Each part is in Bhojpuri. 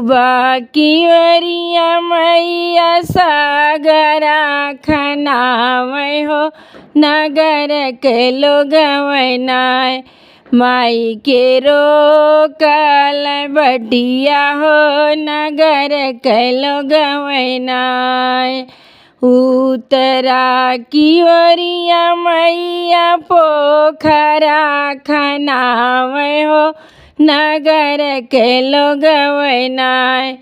बाकी वरिया मैया सागरा खनावै हो नगर के लोग वैनाय माई के रोकल बटिया हो नगर के लोग वैनाय उतरा की ओरिया मैया पोखरा खनावै हो नगर के लोग वैनाय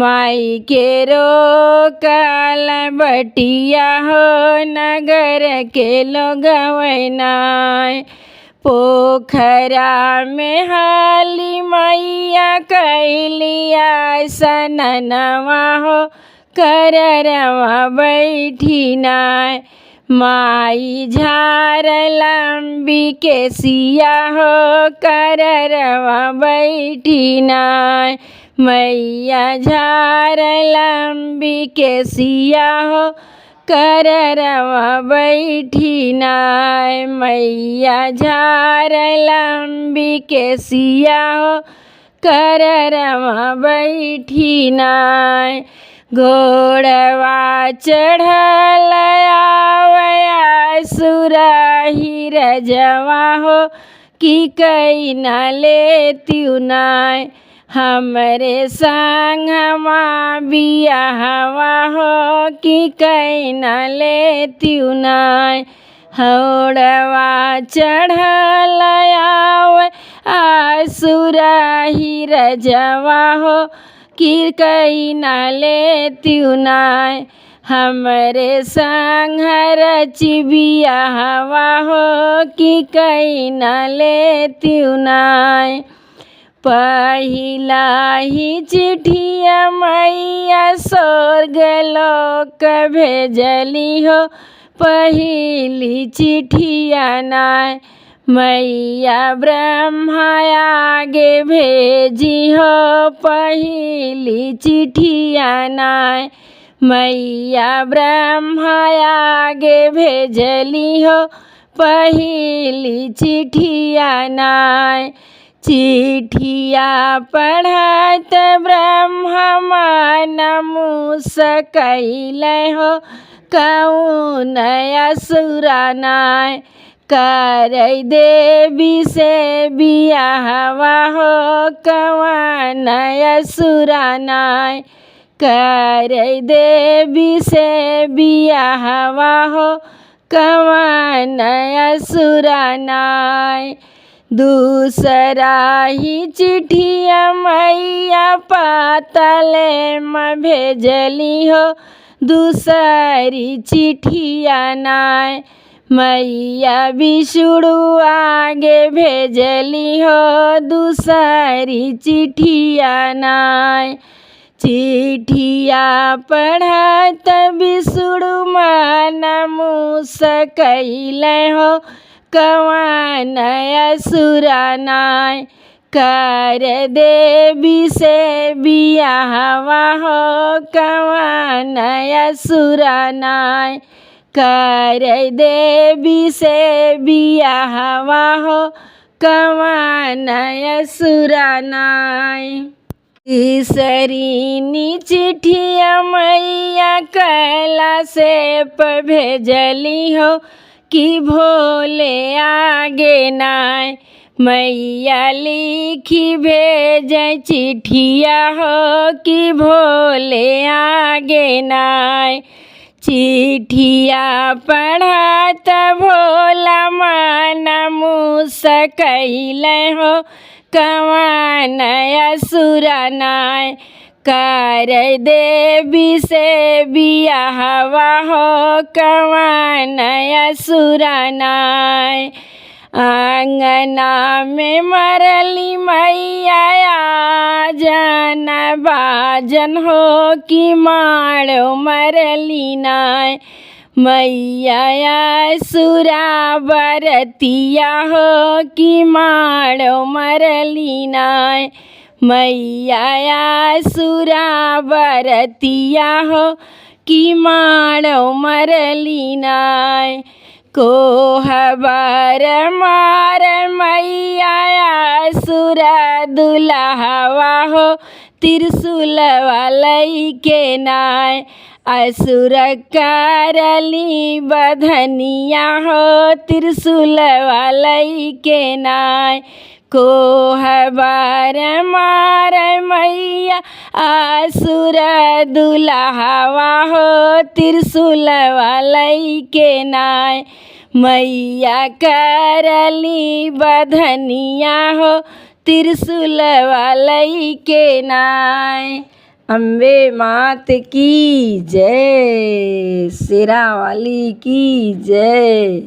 माई के रोकल बटिया हो नगर के लोग वैनाय पोखरा में हाली मैया कैलिया सननवा हो कररवा बैठिनाय माई झार लंबी के सिया हो कररवा बैठिनाय मैया झार लंबी के सिया हो कररवा बैठिनाय मैया झार लंबी के सिया हो कररवा बैठिनाय घोड़वा चढ़ल आवया सुराही रजवा हो कि कई न लेतियु नाय हमरे संगमा बियाहवा हो कि कई न लेतियु नाय घोड़वा चढ़ल आवया सुराही रजवा हो कि कई न लेतियु नाय हमरे संघर चिबियाहवा हो कि कई न लेतियु नाय पहिला ही चिठिया मैया स्वर्ग लोक भेजली हो पहिली चिठिया नाय मैया ब्रह्मा आगे भेजी हो पहिली चिठिया नाय मैया ब्रह्मा आगे भेजली हो पहिली चिठिया नाय चिठिया पढ़त ब्रह्मा मन मुस्कैले हो कौन असुरा नाय करई देवी से बियाहवा हो कौन असुरा नाय करई देवी से बियाहवा हो कौन असुरा नाय दूसरा ही चिठिया मैया पातले में भेजली हो दूसरी चिठिया नाय मैया विष्णु आगे भेजली हो दूसरी चिठिया नाय चिठिया पढ़त विष्णु मन मुस्कैले हो कौन असुरा नाय कर देवी से बियाहवा हो कौन असुरा नाय कर देवी से बियाहवा हो कौन असुरा नाय तीसरी चिठिया मैया कैला से भेजली हो कि भोले आगे नाय मैया लिखी भेज चिठिया हो कि भोले आगे नाय चिठिया पढ़त भोला मन मुस्कैले हो कौन असुरा नाय कर देवी से बियाहवा हो कौन असुरा नाय आंगना में मरली मैया जन बाजन हो कि मारो मरली नाय मैया असुरा बरतिया हो कि मारो मरली नाय मैया असुरा बरतिया हो कि मारो मरली नाय कोहबर मार मैया असुर दुल्हवा हो त्रिशूल वालई के नाय असुर करली बधनिया हो त्रिशूल वालई के नाय कोहबर मार मैया असुर दुल्हवा हो त्रिशूल वालई के नाय मैया करली बधनिया हो त्रिशूल वालई के नाय। अम्बे मात की जय, शेरा वाली की जय।